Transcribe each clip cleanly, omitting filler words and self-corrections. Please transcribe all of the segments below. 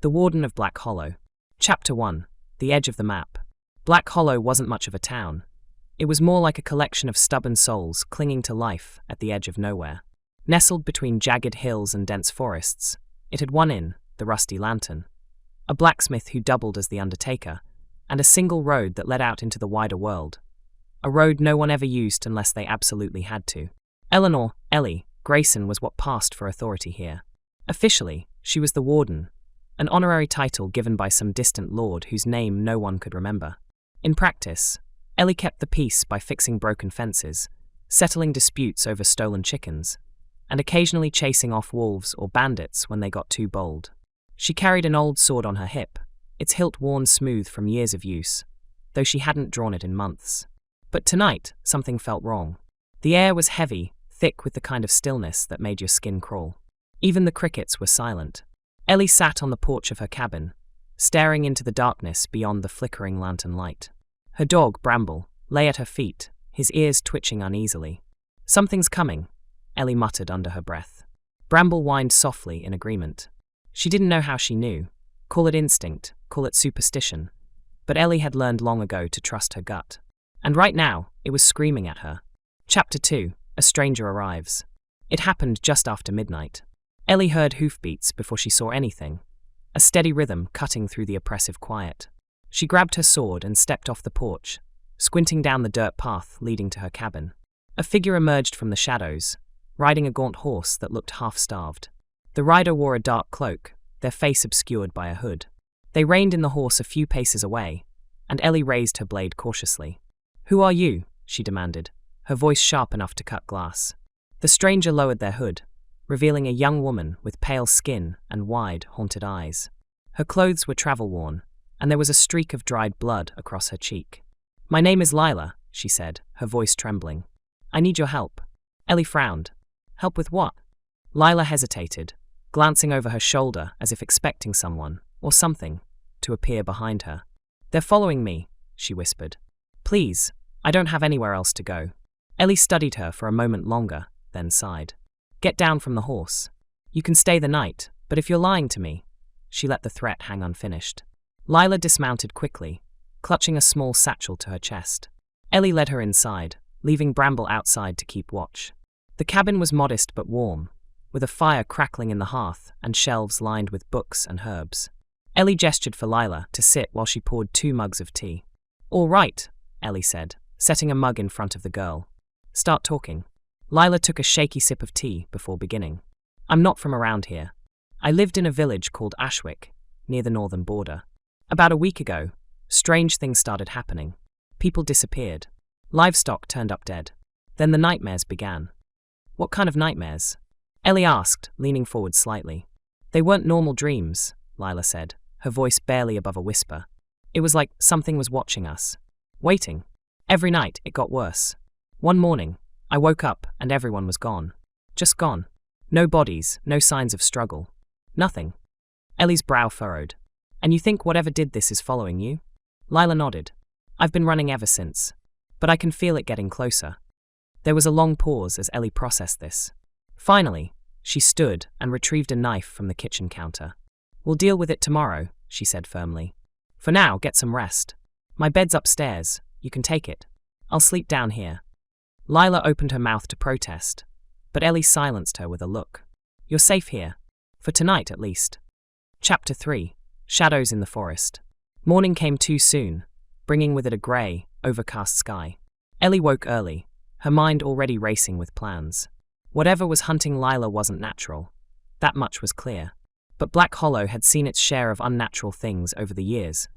The Warden of Black Hollow. Chapter 1. The Edge of the Map. Black Hollow wasn't much of a town. It was more like a collection of stubborn souls clinging to life at the edge of nowhere. Nestled between jagged hills and dense forests, it had one inn, the Rusty Lantern, a blacksmith who doubled as the undertaker, and a single road that led out into the wider world. A road no one ever used unless they absolutely had to. Ellie Grayson was what passed for authority here. Officially, she was the warden, an honorary title given by some distant lord whose name no one could remember. In practice, Ellie kept the peace by fixing broken fences, settling disputes over stolen chickens, and occasionally chasing off wolves or bandits when they got too bold. She carried an old sword on her hip, its hilt worn smooth from years of use, though she hadn't drawn it in months. But tonight, something felt wrong. The air was heavy, thick with the kind of stillness that made your skin crawl. Even the crickets were silent. Ellie sat on the porch of her cabin, staring into the darkness beyond the flickering lantern light. Her dog, Bramble, lay at her feet, his ears twitching uneasily. "Something's coming," Ellie muttered under her breath. Bramble whined softly in agreement. She didn't know how she knew. Call it instinct, call it superstition. But Ellie had learned long ago to trust her gut. And right now, it was screaming at her. Chapter 2. A stranger arrives. It happened just after midnight. Ellie heard hoofbeats before she saw anything, a steady rhythm cutting through the oppressive quiet. She grabbed her sword and stepped off the porch, squinting down the dirt path leading to her cabin. A figure emerged from the shadows, riding a gaunt horse that looked half-starved. The rider wore a dark cloak, their face obscured by a hood. They reined in the horse a few paces away, and Ellie raised her blade cautiously. "Who are you?" she demanded, her voice sharp enough to cut glass. The stranger lowered their hood, revealing a young woman with pale skin and wide, haunted eyes. Her clothes were travel-worn, and there was a streak of dried blood across her cheek. "My name is Lila," she said, her voice trembling. "I need your help." Ellie frowned. "Help with what?" Lila hesitated, glancing over her shoulder as if expecting someone, or something, to appear behind her. "They're following me," she whispered. "Please, I don't have anywhere else to go." Ellie studied her for a moment longer, then sighed. "Get down from the horse. You can stay the night, but if you're lying to me..." She let the threat hang unfinished. Lila dismounted quickly, clutching a small satchel to her chest. Ellie led her inside, leaving Bramble outside to keep watch. The cabin was modest but warm, with a fire crackling in the hearth and shelves lined with books and herbs. Ellie gestured for Lila to sit while she poured 2 mugs of tea. "All right," Ellie said, setting a mug in front of the girl. "Start talking." Lila took a shaky sip of tea before beginning. "I'm not from around here. I lived in a village called Ashwick, near the northern border. About a week ago, strange things started happening. People disappeared. Livestock turned up dead. Then the nightmares began." "What kind of nightmares?" Ellie asked, leaning forward slightly. "They weren't normal dreams," Lila said, her voice barely above a whisper. "It was like something was watching us. Waiting. Every night it got worse. One morning, I woke up and everyone was gone. Just gone. No bodies, no signs of struggle. Nothing." Ellie's brow furrowed. "And you think whatever did this is following you?" Lila nodded. "I've been running ever since. But I can feel it getting closer." There was a long pause as Ellie processed this. Finally, she stood and retrieved a knife from the kitchen counter. "We'll deal with it tomorrow," she said firmly. "For now, get some rest. My bed's upstairs. You can take it. I'll sleep down here." Lila opened her mouth to protest, but Ellie silenced her with a look. "You're safe here. For tonight, at least." Chapter 3. Shadows in the Forest. Morning came too soon, bringing with it a grey, overcast sky. Ellie woke early, her mind already racing with plans. Whatever was hunting Lila wasn't natural. That much was clear. But Black Hollow had seen its share of unnatural things over the years,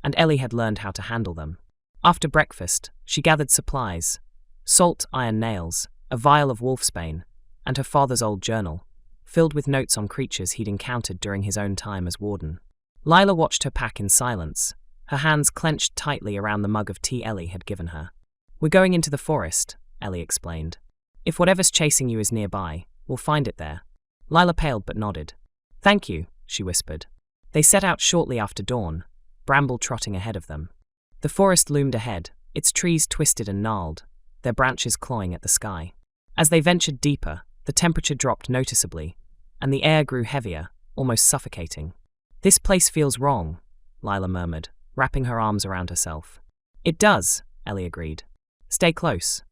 and Ellie had learned how to handle them. After breakfast, she gathered supplies: salt, iron nails, a vial of wolfsbane, and her father's old journal, filled with notes on creatures he'd encountered during his own time as warden. Lila watched her pack in silence, her hands clenched tightly around the mug of tea Ellie had given her. "We're going into the forest," Ellie explained. "If whatever's chasing you is nearby, we'll find it there." Lila paled but nodded. "Thank you," she whispered. They set out shortly after dawn, Bramble trotting ahead of them. The forest loomed ahead, its trees twisted and gnarled, their branches clawing at the sky. As they ventured deeper, the temperature dropped noticeably, and the air grew heavier, almost suffocating. This place feels wrong, Lila murmured, wrapping her arms around herself. It does, Ellie agreed. Stay close.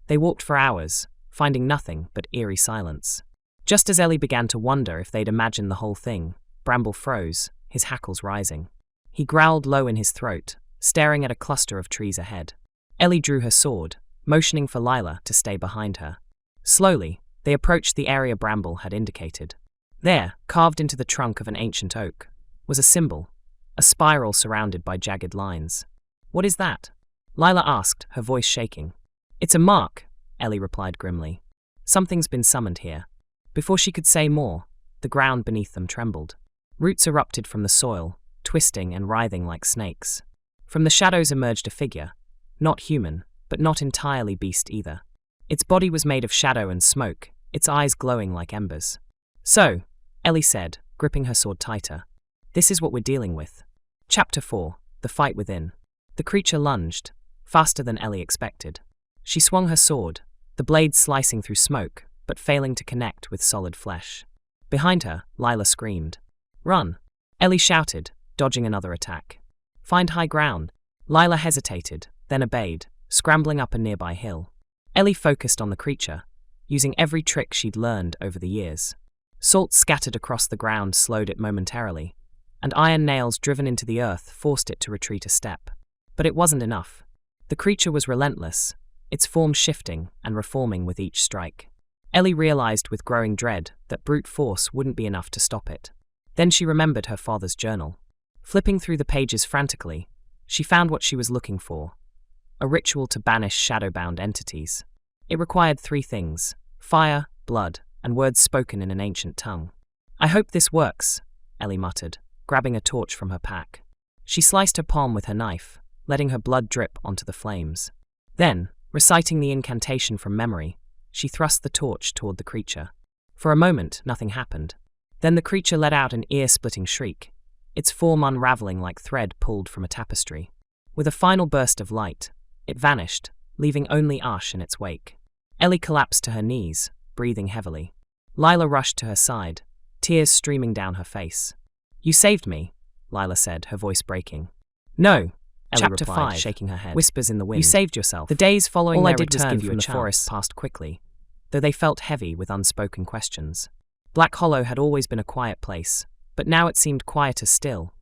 They walked for hours, finding nothing but eerie silence. Just as Ellie began to wonder if they'd imagined the whole thing, Bramble froze, his hackles rising. He growled low in his throat, staring at a cluster of trees ahead. Ellie drew her sword, motioning for Lila to stay behind her. Slowly, they approached the area Bramble had indicated. There, carved into the trunk of an ancient oak, was a symbol, a spiral surrounded by jagged lines. What is that? Lila asked, her voice shaking. It's a mark, Ellie replied grimly. Something's been summoned here. Before she could say more, the ground beneath them trembled. Roots erupted from the soil, twisting and writhing like snakes. From the shadows emerged a figure, not human, but not entirely beast either. Its body was made of shadow and smoke, its eyes glowing like embers. So, Ellie said, gripping her sword tighter, this is what we're dealing with. Chapter 4, The Fight Within. The creature lunged, faster than Ellie expected. She swung her sword, the blade slicing through smoke, but failing to connect with solid flesh. Behind her, Lila screamed. Run! Ellie shouted, dodging another attack. Find high ground. Lila hesitated, then obeyed, scrambling up a nearby hill. Ellie focused on the creature, using every trick she'd learned over the years. Salt scattered across the ground slowed it momentarily, and iron nails driven into the earth forced it to retreat a step. But it wasn't enough. The creature was relentless, its form shifting and reforming with each strike. Ellie realized with growing dread that brute force wouldn't be enough to stop it. Then she remembered her father's journal. Flipping through the pages frantically, she found what she was looking for: a ritual to banish shadow-bound entities. It required 3 things: fire, blood, and words spoken in an ancient tongue. I hope this works, Ellie muttered, grabbing a torch from her pack. She sliced her palm with her knife, letting her blood drip onto the flames. Then, reciting the incantation from memory, she thrust the torch toward the creature. For a moment, nothing happened. Then the creature let out an ear-splitting shriek, its form unraveling like thread pulled from a tapestry. With a final burst of light, it vanished, leaving only ash in its wake. Ellie collapsed to her knees, breathing heavily. Lila rushed to her side, tears streaming down her face. You saved me, Lila said, her voice breaking. No, Ellie Chapter replied, 5, shaking her head. Whispers in the Wind. You saved yourself. The days following All I their did was return give you from a the chance. forest Passed quickly, though they felt heavy with unspoken questions. Black Hollow had always been a quiet place, but now it seemed quieter still,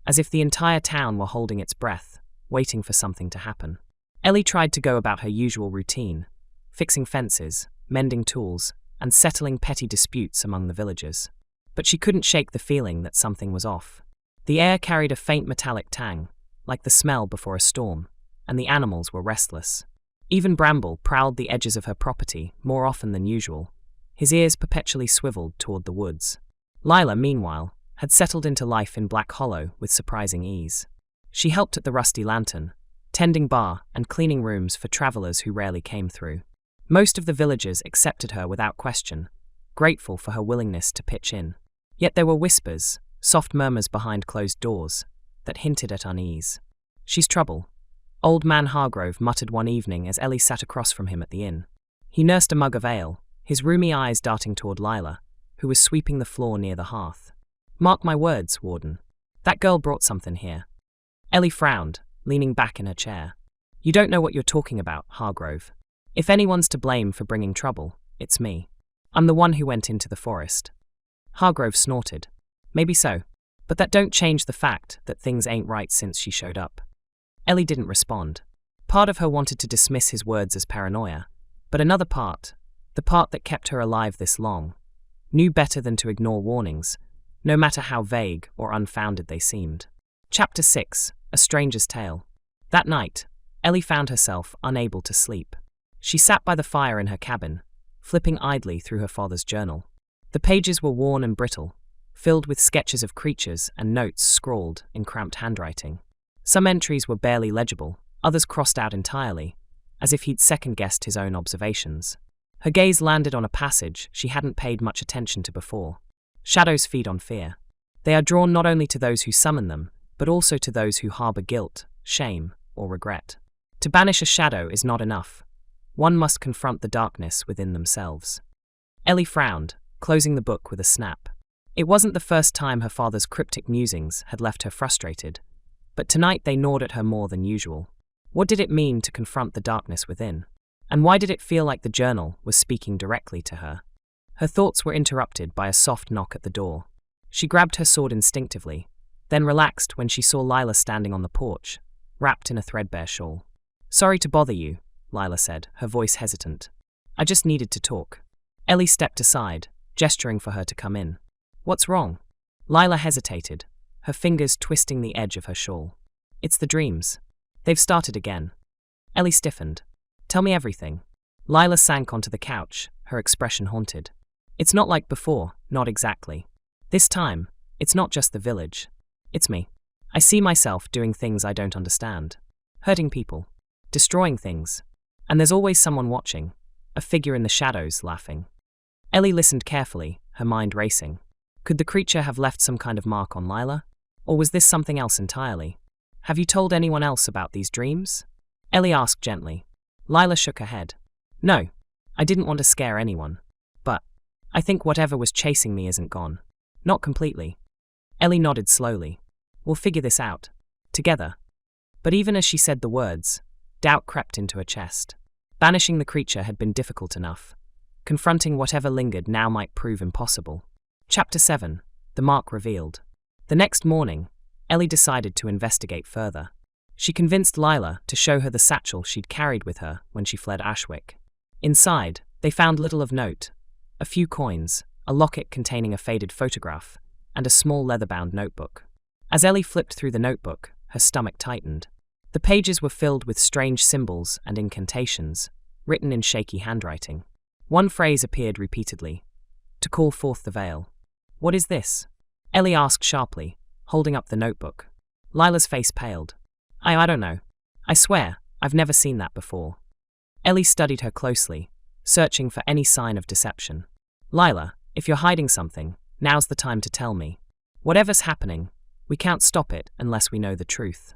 as if the entire town were holding its breath, waiting for something to happen. Ellie tried to go about her usual routine, fixing fences, mending tools, and settling petty disputes among the villagers. But she couldn't shake the feeling that something was off. The air carried a faint metallic tang, like the smell before a storm, and the animals were restless. Even Bramble prowled the edges of her property more often than usual, his ears perpetually swiveled toward the woods. Lila, meanwhile, had settled into life in Black Hollow with surprising ease. She helped at the Rusty Lantern, tending bar and cleaning rooms for travelers who rarely came through. Most of the villagers accepted her without question, grateful for her willingness to pitch in. Yet there were whispers, soft murmurs behind closed doors, that hinted at unease. She's trouble, Old Man Hargrove muttered one evening as Ellie sat across from him at the inn. He nursed a mug of ale, his rheumy eyes darting toward Lila, who was sweeping the floor near the hearth. Mark my words, Warden. That girl brought something here. Ellie frowned, leaning back in her chair. You don't know what you're talking about, Hargrove. If anyone's to blame for bringing trouble, it's me. I'm the one who went into the forest. Hargrove snorted. Maybe so, but that don't change the fact that things ain't right since she showed up. Ellie didn't respond. Part of her wanted to dismiss his words as paranoia, but another part, the part that kept her alive this long, knew better than to ignore warnings, no matter how vague or unfounded they seemed. Chapter 6, A Stranger's Tale. That night, Ellie found herself unable to sleep. She sat by the fire in her cabin, flipping idly through her father's journal. The pages were worn and brittle, filled with sketches of creatures and notes scrawled in cramped handwriting. Some entries were barely legible, others crossed out entirely, as if he'd second-guessed his own observations. Her gaze landed on a passage she hadn't paid much attention to before. Shadows feed on fear. They are drawn not only to those who summon them, but also to those who harbor guilt, shame, or regret. To banish a shadow is not enough. One must confront the darkness within themselves. Ellie frowned, closing the book with a snap. It wasn't the first time her father's cryptic musings had left her frustrated, but tonight they gnawed at her more than usual. What did it mean to confront the darkness within? And why did it feel like the journal was speaking directly to her? Her thoughts were interrupted by a soft knock at the door. She grabbed her sword instinctively, then relaxed when she saw Lila standing on the porch, wrapped in a threadbare shawl. "Sorry to bother you," Lila said, her voice hesitant. "I just needed to talk." Ellie stepped aside, gesturing for her to come in. "What's wrong?" Lila hesitated, her fingers twisting the edge of her shawl. "It's the dreams. They've started again." Ellie stiffened. "Tell me everything." Lila sank onto the couch, her expression haunted. "It's not like before, not exactly. This time, it's not just the village. It's me. I see myself doing things I don't understand. Hurting people. Destroying things. And there's always someone watching. A figure in the shadows, laughing." Ellie listened carefully, her mind racing. Could the creature have left some kind of mark on Lila? Or was this something else entirely? "Have you told anyone else about these dreams?" Ellie asked gently. Lila shook her head. "No, I didn't want to scare anyone. But I think whatever was chasing me isn't gone. Not completely." Ellie nodded slowly. "We'll figure this out. Together." But even as she said the words, doubt crept into her chest. Banishing the creature had been difficult enough. Confronting whatever lingered now might prove impossible. Chapter 7. The Mark Revealed. The next morning, Ellie decided to investigate further. She convinced Lila to show her the satchel she'd carried with her when she fled Ashwick. Inside, they found little of note. A few coins, a locket containing a faded photograph, and a small leather-bound notebook. As Ellie flipped through the notebook, her stomach tightened. The pages were filled with strange symbols and incantations, written in shaky handwriting. One phrase appeared repeatedly: "To call forth the veil." "What is this?" Ellie asked sharply, holding up the notebook. Lila's face paled. I don't know. I swear, I've never seen that before." Ellie studied her closely, searching for any sign of deception. "Lila, if you're hiding something, now's the time to tell me. Whatever's happening, we can't stop it unless we know the truth."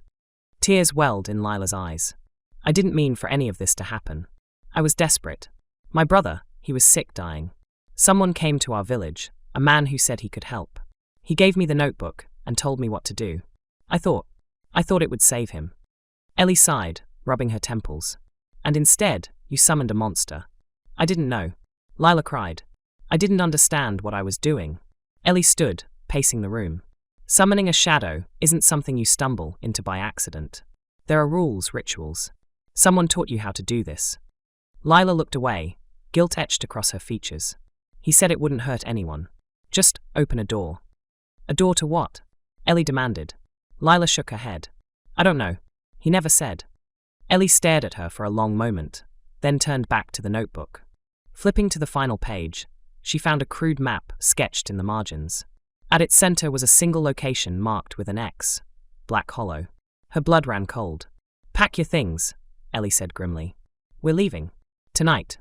Tears welled in Lila's eyes. "I didn't mean for any of this to happen. I was desperate. My brother, he was sick, dying. Someone came to our village, a man who said he could help. He gave me the notebook and told me what to do. I thought it would save him." Ellie sighed, rubbing her temples. "And instead, you summoned a monster." "I didn't know." Lila cried. "I didn't understand what I was doing." Ellie stood, pacing the room. "Summoning a shadow isn't something you stumble into by accident. There are rules, rituals. Someone taught you how to do this." Lila looked away, guilt etched across her features. "He said it wouldn't hurt anyone. Just open a door." "A door to what?" Ellie demanded. Lila shook her head. "I don't know. He never said." Ellie stared at her for a long moment, then turned back to the notebook. Flipping to the final page, she found a crude map sketched in the margins. At its center was a single location marked with an X, Black Hollow. Her blood ran cold. "Pack your things," Ellie said grimly. "We're leaving. Tonight."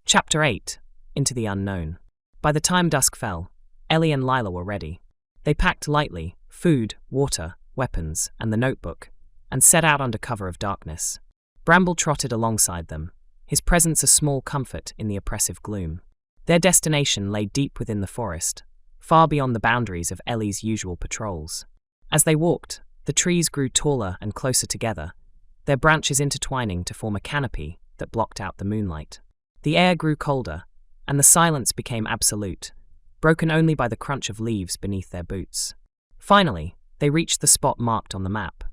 Chapter 8. Into the Unknown. By the time dusk fell, Ellie and Lila were ready. They packed lightly, food, water, weapons, and the notebook, and set out under cover of darkness. Bramble trotted alongside them, his presence a small comfort in the oppressive gloom. Their destination lay deep within the forest, far beyond the boundaries of Ellie's usual patrols. As they walked, the trees grew taller and closer together, their branches intertwining to form a canopy that blocked out the moonlight. The air grew colder, and the silence became absolute, broken only by the crunch of leaves beneath their boots. Finally, they reached the spot marked on the map,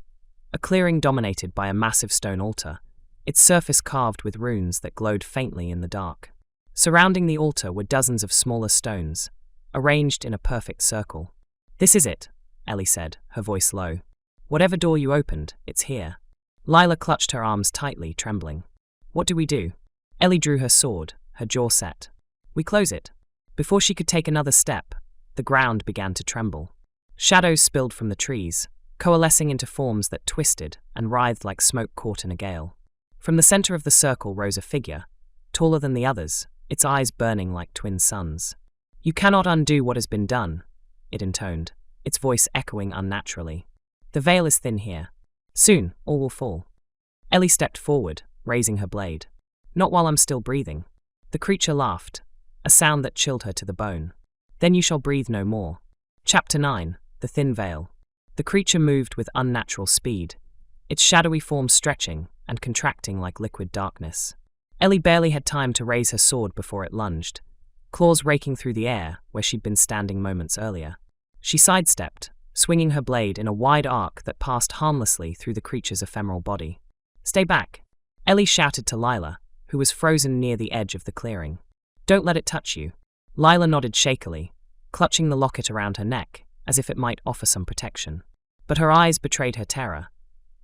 a clearing dominated by a massive stone altar, its surface carved with runes that glowed faintly in the dark. Surrounding the altar were dozens of smaller stones, arranged in a perfect circle. "This is it," Ellie said, her voice low. "Whatever door you opened, it's here." Lila clutched her arms tightly, trembling. "What do we do?" Ellie drew her sword, her jaw set. "We close it." Before she could take another step, the ground began to tremble. Shadows spilled from the trees, coalescing into forms that twisted and writhed like smoke caught in a gale. From the center of the circle rose a figure, taller than the others, its eyes burning like twin suns. "You cannot undo what has been done," it intoned, its voice echoing unnaturally. "The veil is thin here. Soon, all will fall." Ellie stepped forward, raising her blade. "Not while I'm still breathing." The creature laughed, a sound that chilled her to the bone. Then you shall breathe no more. Chapter 9. The Thin Veil. The creature moved with unnatural speed, its shadowy form stretching and contracting like liquid darkness. Ellie barely had time to raise her sword before it lunged, claws raking through the air where she'd been standing moments earlier. She sidestepped, swinging her blade in a wide arc that passed harmlessly through the creature's ephemeral body. "Stay back," Ellie shouted to Lila, who was frozen near the edge of the clearing. "Don't let it touch you." Lila nodded shakily, clutching the locket around her neck, as if it might offer some protection. But her eyes betrayed her terror.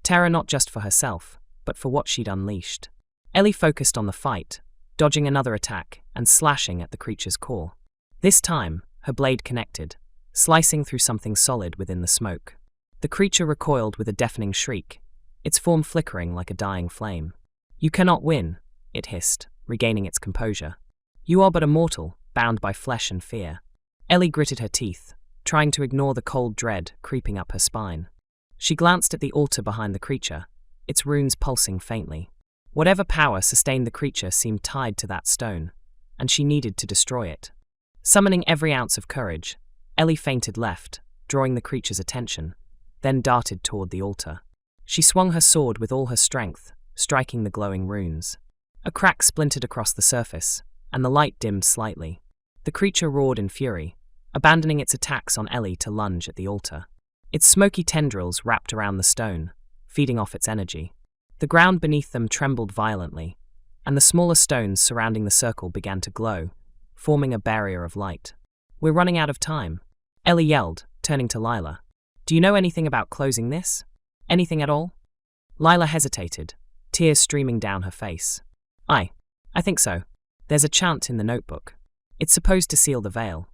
Terror not just for herself, but for what she'd unleashed. Ellie focused on the fight, dodging another attack and slashing at the creature's core. This time, her blade connected, slicing through something solid within the smoke. The creature recoiled with a deafening shriek, its form flickering like a dying flame. "You cannot win," it hissed, regaining its composure. "You are but a mortal, bound by flesh and fear." Ellie gritted her teeth, trying to ignore the cold dread creeping up her spine. She glanced at the altar behind the creature, its runes pulsing faintly. Whatever power sustained the creature seemed tied to that stone, and she needed to destroy it. Summoning every ounce of courage, Ellie feinted left, drawing the creature's attention, then darted toward the altar. She swung her sword with all her strength, striking the glowing runes. A crack splintered across the surface, and the light dimmed slightly. The creature roared in fury, abandoning its attacks on Ellie to lunge at the altar. Its smoky tendrils wrapped around the stone, feeding off its energy. The ground beneath them trembled violently, and the smaller stones surrounding the circle began to glow, forming a barrier of light. "We're running out of time," Ellie yelled, turning to Lila. "Do you know anything about closing this? Anything at all?" Lila hesitated, tears streaming down her face. I think so. There's a chant in the notebook. It's supposed to seal the veil."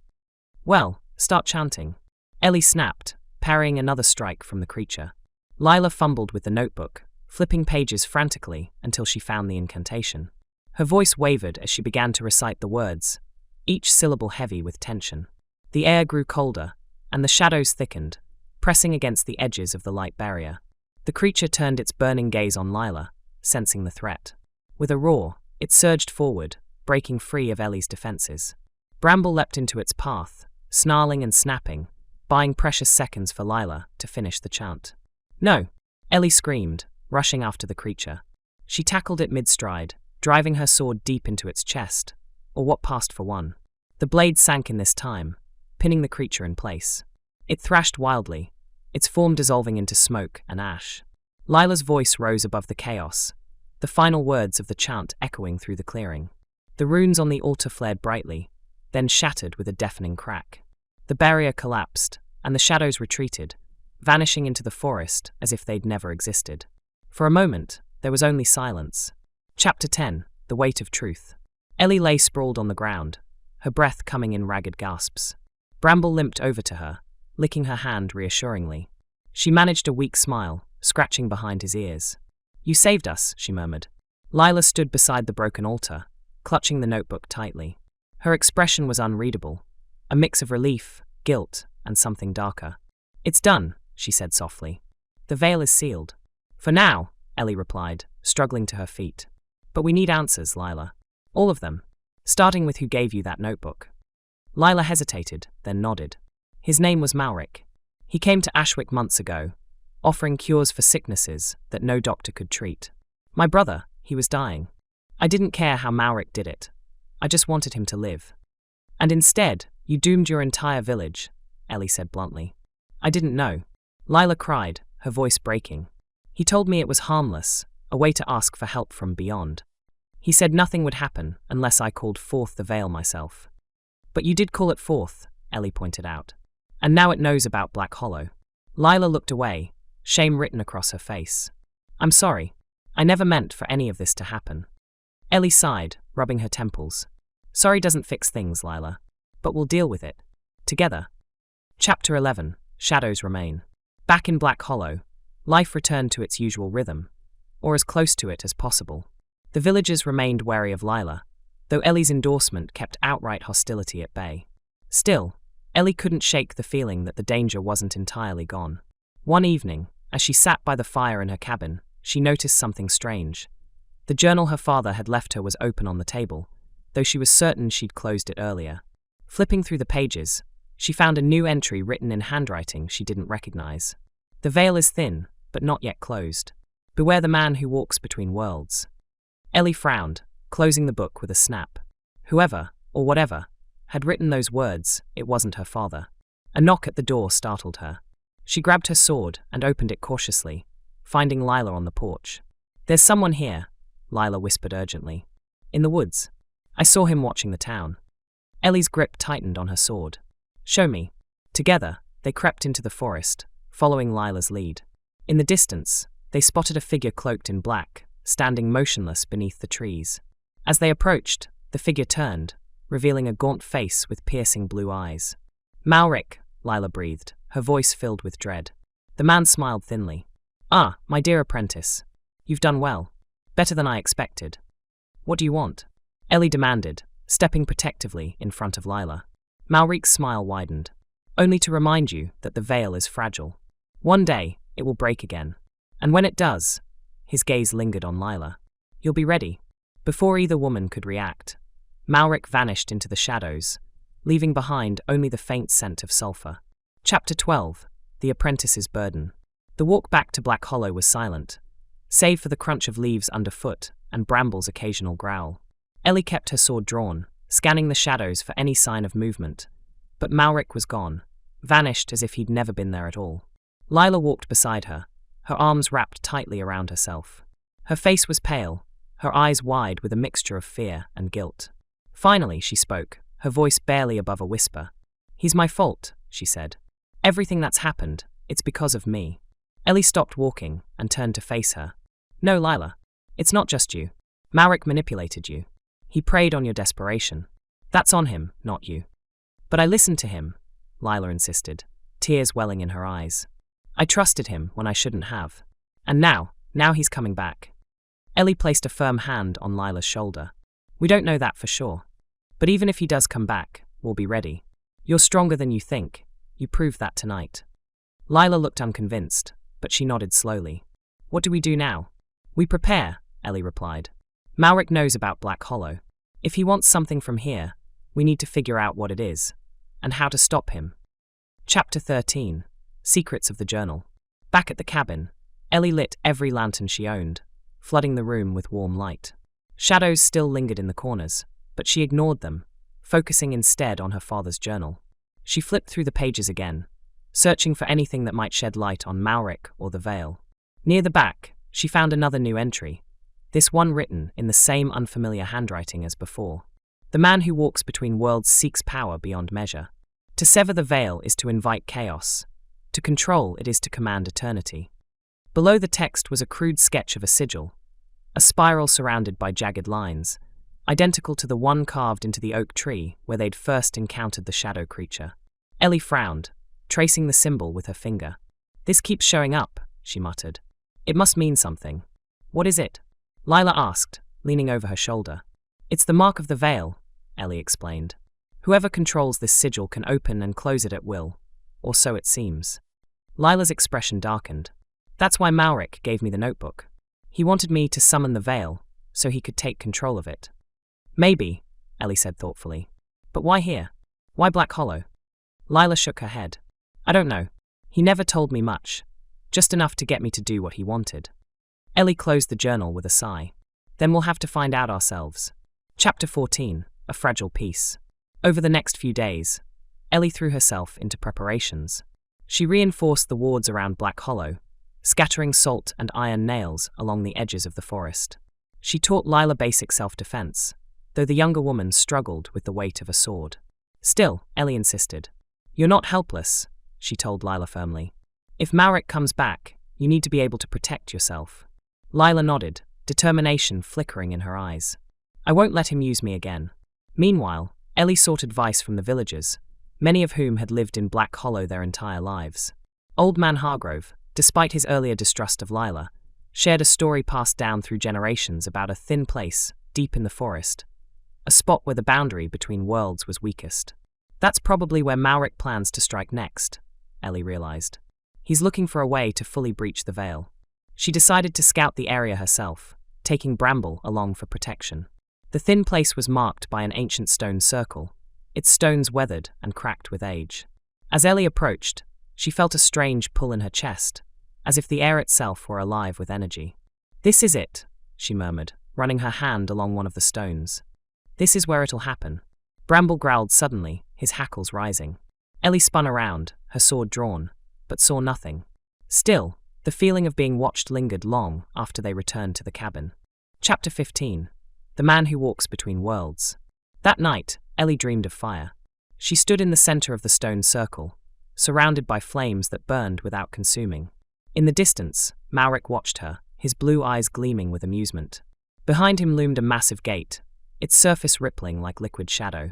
"Well, start chanting." Ellie snapped, parrying another strike from the creature. Lila fumbled with the notebook, flipping pages frantically until she found the incantation. Her voice wavered as she began to recite the words, each syllable heavy with tension. The air grew colder, and the shadows thickened, pressing against the edges of the light barrier. The creature turned its burning gaze on Lila, sensing the threat. With a roar, it surged forward, breaking free of Ellie's defenses. Bramble leapt into its path, snarling and snapping, buying precious seconds for Lila to finish the chant. "No!" Ellie screamed, rushing after the creature. She tackled it mid-stride, driving her sword deep into its chest, or what passed for one. The blade sank in this time, pinning the creature in place. It thrashed wildly, its form dissolving into smoke and ash. Lila's voice rose above the chaos, the final words of the chant echoing through the clearing. The runes on the altar flared brightly, then shattered with a deafening crack. The barrier collapsed, and the shadows retreated, vanishing into the forest as if they'd never existed. For a moment, there was only silence. Chapter 10. The Weight of Truth. Ellie lay sprawled on the ground, her breath coming in ragged gasps. Bramble limped over to her, licking her hand reassuringly. She managed a weak smile, scratching behind his ears. "You saved us," she murmured. Lila stood beside the broken altar, clutching the notebook tightly. Her expression was unreadable, a mix of relief, guilt, and something darker. "It's done," she said softly. "The veil is sealed." "For now," Ellie replied, struggling to her feet. "But we need answers, Lila. All of them. Starting with who gave you that notebook." Lila hesitated, then nodded. "His name was Malric. He came to Ashwick months ago, offering cures for sicknesses that no doctor could treat. My brother, he was dying. I didn't care how Malric did it. I just wanted him to live. And instead, you doomed your entire village," Ellie said bluntly. "I didn't know." Lila cried, her voice breaking. "He told me it was harmless, a way to ask for help from beyond. He said nothing would happen unless I called forth the veil myself." "But you did call it forth," Ellie pointed out. "And now it knows about Black Hollow." Lila looked away, shame written across her face. "I'm sorry. I never meant for any of this to happen." Ellie sighed, rubbing her temples. "Sorry doesn't fix things, Lila. But we'll deal with it. Together." Chapter 11. Shadows Remain. Back in Black Hollow, life returned to its usual rhythm, or as close to it as possible. The villagers remained wary of Lila, though Ellie's endorsement kept outright hostility at bay. Still, Ellie couldn't shake the feeling that the danger wasn't entirely gone. One evening, as she sat by the fire in her cabin, she noticed something strange. The journal her father had left her was open on the table, though she was certain she'd closed it earlier. Flipping through the pages, she found a new entry written in handwriting she didn't recognize. The veil is thin, but not yet closed. Beware the man who walks between worlds. Ellie frowned, closing the book with a snap. Whoever, or whatever, had written those words, it wasn't her father. A knock at the door startled her. She grabbed her sword and opened it cautiously, finding Lila on the porch. "There's someone here," Lila whispered urgently. "In the woods. I saw him watching the town." Ellie's grip tightened on her sword. "Show me." Together, they crept into the forest, following Lila's lead. In the distance, they spotted a figure cloaked in black, standing motionless beneath the trees. As they approached, the figure turned, revealing a gaunt face with piercing blue eyes. "Malric," Lila breathed, her voice filled with dread. The man smiled thinly. "Ah, my dear apprentice. You've done well. Better than I expected. What do you want?" Ellie demanded, stepping protectively in front of Lila. Malric's smile widened. "Only to remind you that the veil is fragile. One day, it will break again. And when it does," his gaze lingered on Lila, "you'll be ready." Before either woman could react, Malric vanished into the shadows, leaving behind only the faint scent of sulfur. Chapter 12. The Apprentice's Burden. The walk back to Black Hollow was silent, save for the crunch of leaves underfoot and Bramble's occasional growl. Ellie kept her sword drawn, scanning the shadows for any sign of movement, but Malric was gone, vanished as if he'd never been there at all. Lila walked beside her, her arms wrapped tightly around herself. Her face was pale, her eyes wide with a mixture of fear and guilt. Finally, she spoke, her voice barely above a whisper. "He's my fault," she said. "Everything that's happened, it's because of me." Ellie stopped walking and turned to face her. "No, Lila. It's not just you. Malric manipulated you. He preyed on your desperation. That's on him, not you." "But I listened to him," Lila insisted, tears welling in her eyes. "I trusted him when I shouldn't have. And now he's coming back." Ellie placed a firm hand on Lila's shoulder. "We don't know that for sure. But even if he does come back, we'll be ready. You're stronger than you think. You proved that tonight." Lila looked unconvinced, but she nodded slowly. "What do we do now?" "We prepare," Ellie replied. "Malric knows about Black Hollow. If he wants something from here, we need to figure out what it is, and how to stop him." Chapter 13. Secrets of the Journal. Back at the cabin, Ellie lit every lantern she owned, flooding the room with warm light. Shadows still lingered in the corners, but she ignored them, focusing instead on her father's journal. She flipped through the pages again, searching for anything that might shed light on Malric or the veil. Near the back, she found another new entry, this one written in the same unfamiliar handwriting as before. "The man who walks between worlds seeks power beyond measure. To sever the veil is to invite chaos. To control it is to command eternity." Below the text was a crude sketch of a sigil, a spiral surrounded by jagged lines, identical to the one carved into the oak tree where they'd first encountered the shadow creature. Ellie frowned, tracing the symbol with her finger. "This keeps showing up," she muttered. "It must mean something." "What is it?" Lila asked, leaning over her shoulder. "It's the mark of the veil," Ellie explained. "Whoever controls this sigil can open and close it at will, or so it seems." Lila's expression darkened. "That's why Malric gave me the notebook. He wanted me to summon the veil, so he could take control of it." "Maybe," Ellie said thoughtfully. "But why here? Why Black Hollow?" Lila shook her head. "I don't know. He never told me much, just enough to get me to do what he wanted." Ellie closed the journal with a sigh. "Then we'll have to find out ourselves." Chapter 14. A Fragile Peace. Over the next few days, Ellie threw herself into preparations. She reinforced the wards around Black Hollow, scattering salt and iron nails along the edges of the forest. She taught Lila basic self-defense, though the younger woman struggled with the weight of a sword. Still, Ellie insisted. "You're not helpless," she told Lila firmly. "If Malric comes back, you need to be able to protect yourself." Lila nodded, determination flickering in her eyes. "I won't let him use me again." Meanwhile, Ellie sought advice from the villagers, many of whom had lived in Black Hollow their entire lives. Old Man Hargrove, despite his earlier distrust of Lila, shared a story passed down through generations about a thin place, deep in the forest, a spot where the boundary between worlds was weakest. "That's probably where Malric plans to strike next," Ellie realized. "He's looking for a way to fully breach the veil." She decided to scout the area herself, taking Bramble along for protection. The thin place was marked by an ancient stone circle, its stones weathered and cracked with age. As Ellie approached, she felt a strange pull in her chest, as if the air itself were alive with energy. "This is it," she murmured, running her hand along one of the stones. "This is where it'll happen." Bramble growled suddenly, his hackles rising. Ellie spun around, her sword drawn, but saw nothing. Still, the feeling of being watched lingered long after they returned to the cabin. Chapter 15. The Man Who Walks Between Worlds. That night, Ellie dreamed of fire. She stood in the center of the stone circle, surrounded by flames that burned without consuming. In the distance, Maurik watched her, his blue eyes gleaming with amusement. Behind him loomed a massive gate, its surface rippling like liquid shadow.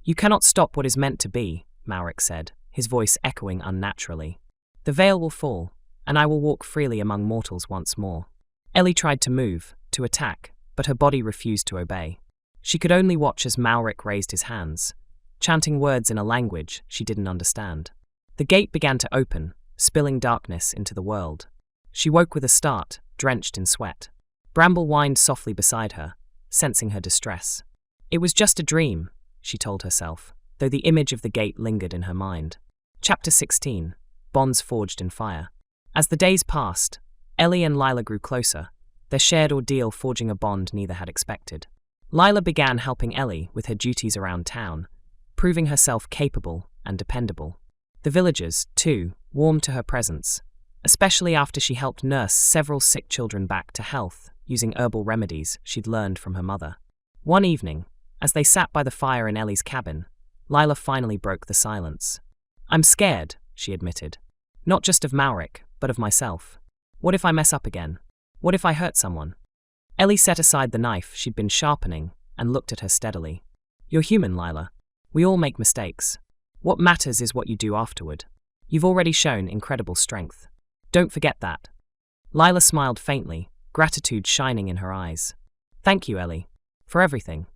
"You cannot stop what is meant to be," Maurik said, his voice echoing unnaturally. "The veil will fall, and I will walk freely among mortals once more." Ellie tried to move, to attack, but her body refused to obey. She could only watch as Maurik raised his hands, chanting words in a language she didn't understand. The gate began to open, spilling darkness into the world. She woke with a start, drenched in sweat. Bramble whined softly beside her, sensing her distress. It was just a dream, she told herself, though the image of the gate lingered in her mind. Chapter 16. Bonds Forged in Fire. As the days passed, Ellie and Lila grew closer, their shared ordeal forging a bond neither had expected. Lila began helping Ellie with her duties around town, proving herself capable and dependable. The villagers, too, warmed to her presence, especially after she helped nurse several sick children back to health using herbal remedies she'd learned from her mother. One evening, as they sat by the fire in Ellie's cabin, Lila finally broke the silence. "I'm scared," she admitted. "Not just of Maurik, but of myself. What if I mess up again? What if I hurt someone?" Ellie set aside the knife she'd been sharpening and looked at her steadily. "You're human, Lila. We all make mistakes. What matters is what you do afterward. You've already shown incredible strength. Don't forget that." Lila smiled faintly, gratitude shining in her eyes. "Thank you, Ellie. For everything."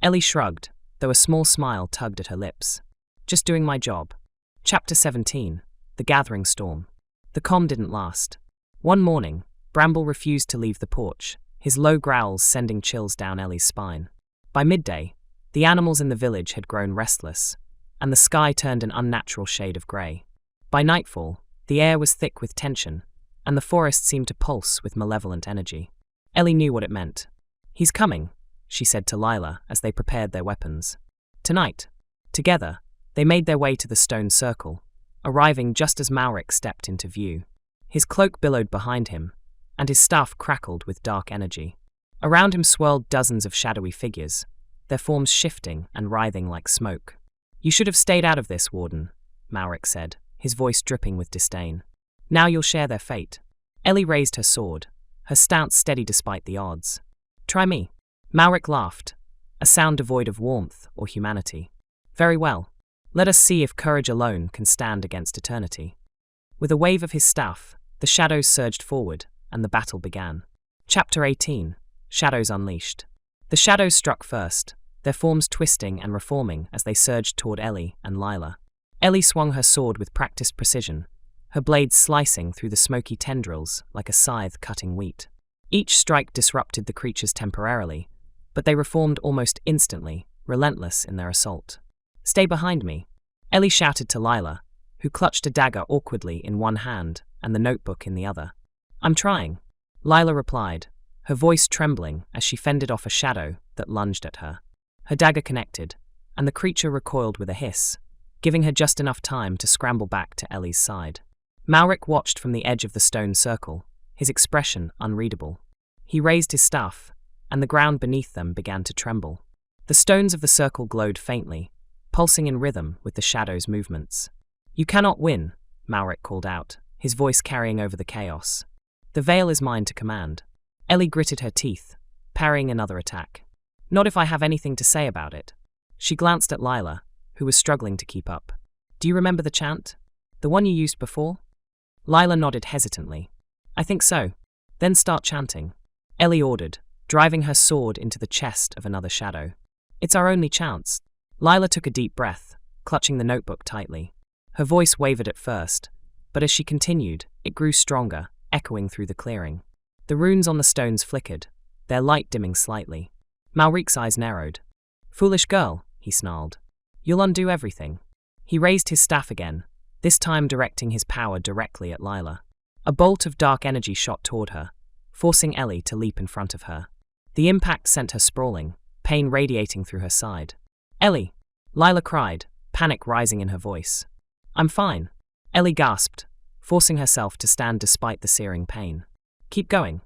Ellie shrugged, though a small smile tugged at her lips. "Just doing my job." Chapter 17. The Gathering Storm. The calm didn't last. One morning, Bramble refused to leave the porch, his low growls sending chills down Ellie's spine. By midday, the animals in the village had grown restless, and the sky turned an unnatural shade of grey. By nightfall, the air was thick with tension, and the forest seemed to pulse with malevolent energy. Ellie knew what it meant. "He's coming," she said to Lila as they prepared their weapons. Tonight, together, they made their way to the stone circle, arriving just as Maurik stepped into view. His cloak billowed behind him, and his staff crackled with dark energy. Around him swirled dozens of shadowy figures, their forms shifting and writhing like smoke. "You should have stayed out of this, Warden," Maurik said, his voice dripping with disdain. "Now you'll share their fate." Ellie raised her sword, her stance steady despite the odds. "Try me." Maurik laughed, a sound devoid of warmth or humanity. "Very well. Let us see if courage alone can stand against eternity." With a wave of his staff, the shadows surged forward, and the battle began. Chapter 18. Shadows Unleashed. The shadows struck first, their forms twisting and reforming as they surged toward Ellie and Lila. Ellie swung her sword with practiced precision, her blades slicing through the smoky tendrils like a scythe cutting wheat. Each strike disrupted the creatures temporarily, but they reformed almost instantly, relentless in their assault. "Stay behind me," Ellie shouted to Lila, who clutched a dagger awkwardly in one hand and the notebook in the other. "I'm trying," Lila replied, her voice trembling as she fended off a shadow that lunged at her. Her dagger connected, and the creature recoiled with a hiss, giving her just enough time to scramble back to Ellie's side. Maurik watched from the edge of the stone circle, his expression unreadable. He raised his staff, and the ground beneath them began to tremble. The stones of the circle glowed faintly, pulsing in rhythm with the shadow's movements. "You cannot win," Maurik called out, his voice carrying over the chaos. "The veil is mine to command." Ellie gritted her teeth, parrying another attack. "Not if I have anything to say about it." She glanced at Lila, who was struggling to keep up. "Do you remember the chant? The one you used before?" Lila nodded hesitantly. "I think so. Then start chanting," Ellie ordered, driving her sword into the chest of another shadow. "It's our only chance." Lila took a deep breath, clutching the notebook tightly. Her voice wavered at first, but as she continued, it grew stronger, echoing through the clearing. The runes on the stones flickered, their light dimming slightly. Maurik's eyes narrowed. "Foolish girl," he snarled. You'll undo everything. He raised his staff again, this time directing his power directly at Lila. A bolt of dark energy shot toward her, forcing Ellie to leap in front of her. The impact sent her sprawling, pain radiating through her side. Ellie! Lila cried, panic rising in her voice. I'm fine. Ellie gasped, forcing herself to stand despite the searing pain. Keep going.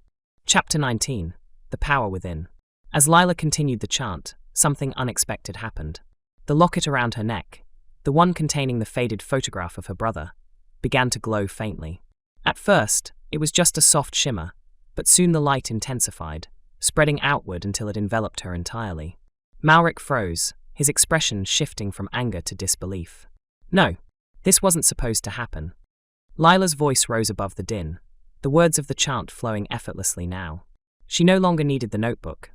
Chapter 19. The Power Within. As Lila continued the chant, something unexpected happened. The locket around her neck, the one containing the faded photograph of her brother, began to glow faintly. At first, it was just a soft shimmer, but soon the light intensified, spreading outward until it enveloped her entirely. Malric froze, his expression shifting from anger to disbelief. No, this wasn't supposed to happen. Lila's voice rose above the din, the words of the chant flowing effortlessly now. She no longer needed the notebook.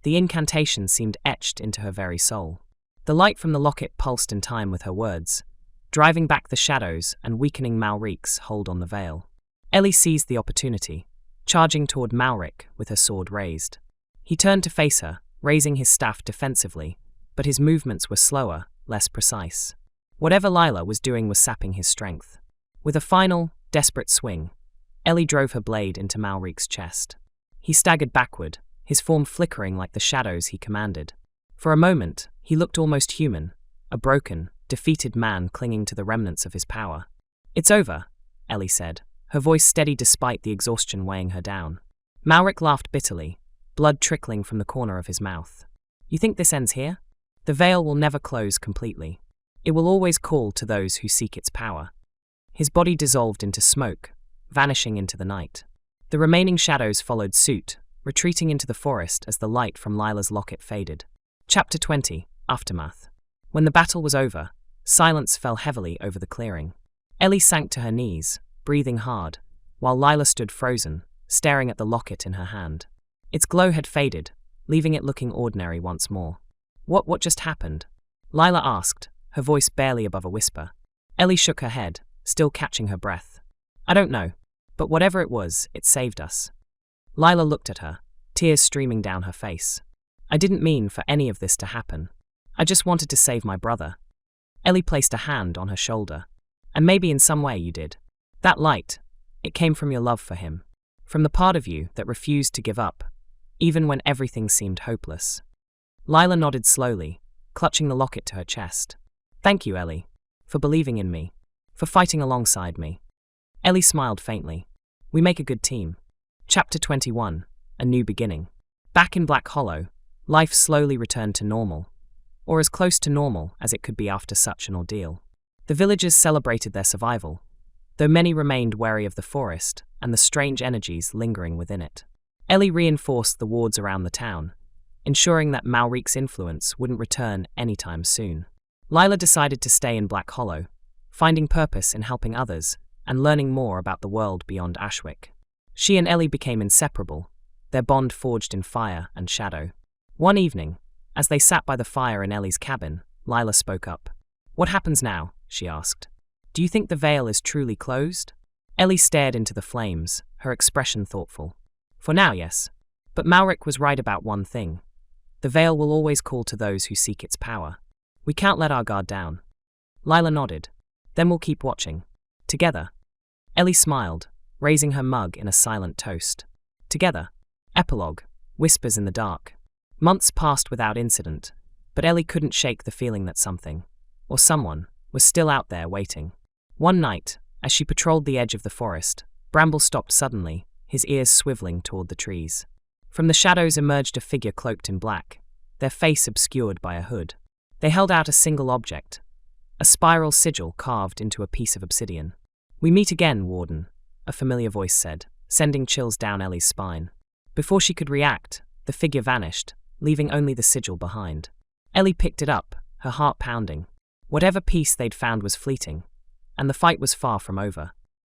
The incantation seemed etched into her very soul. The light from the locket pulsed in time with her words, driving back the shadows and weakening Malric's hold on the veil. Ellie seized the opportunity, charging toward Malric with her sword raised. He turned to face her, raising his staff defensively, but his movements were slower, less precise. Whatever Lila was doing was sapping his strength. With a final, desperate swing, Ellie drove her blade into Malric's chest. He staggered backward, his form flickering like the shadows he commanded. For a moment, he looked almost human, a broken, defeated man clinging to the remnants of his power. It's over, Ellie said, her voice steady despite the exhaustion weighing her down. Malric laughed bitterly, blood trickling from the corner of his mouth. You think this ends here? The veil will never close completely. It will always call to those who seek its power. His body dissolved into smoke, vanishing into the night. The remaining shadows followed suit, retreating into the forest as the light from Lila's locket faded. Chapter 20. Aftermath. When the battle was over, silence fell heavily over the clearing. Ellie sank to her knees, breathing hard, while Lila stood frozen, staring at the locket in her hand. Its glow had faded, leaving it looking ordinary once more. What just happened? Lila asked, her voice barely above a whisper. Ellie shook her head, still catching her breath. I don't know, but whatever it was, it saved us. Lila looked at her, tears streaming down her face. I didn't mean for any of this to happen. I just wanted to save my brother. Ellie placed a hand on her shoulder. And maybe in some way you did. That light, it came from your love for him. From the part of you that refused to give up, even when everything seemed hopeless. Lila nodded slowly, clutching the locket to her chest. Thank you, Ellie, for believing in me, for fighting alongside me. Ellie smiled faintly. We make a good team. Chapter 21. A New Beginning. Back in Black Hollow, life slowly returned to normal, or as close to normal as it could be after such an ordeal. The villagers celebrated their survival, though many remained wary of the forest and the strange energies lingering within it. Ellie reinforced the wards around the town, ensuring that Malric's influence wouldn't return anytime soon. Lila decided to stay in Black Hollow, finding purpose in helping others and learning more about the world beyond Ashwick. She and Ellie became inseparable, their bond forged in fire and shadow. One evening, as they sat by the fire in Ellie's cabin, Lila spoke up. What happens now? She asked. Do you think the veil is truly closed? Ellie stared into the flames, her expression thoughtful. For now, yes. But Malric was right about one thing. The veil will always call to those who seek its power. We can't let our guard down. Lila nodded. Then we'll keep watching. Together. Ellie smiled, raising her mug in a silent toast. Together. Epilogue. Whispers in the dark. Months passed without incident, but Ellie couldn't shake the feeling that something, or someone, was still out there waiting. One night, as she patrolled the edge of the forest, Bramble stopped suddenly, his ears swiveling toward the trees. From the shadows emerged a figure cloaked in black, their face obscured by a hood. They held out a single object, a spiral sigil carved into a piece of obsidian. We meet again, Warden, a familiar voice said, sending chills down Ellie's spine. Before she could react, the figure vanished, leaving only the sigil behind. Ellie picked it up, her heart pounding. Whatever piece they'd found was fleeting, and the fight was far from over.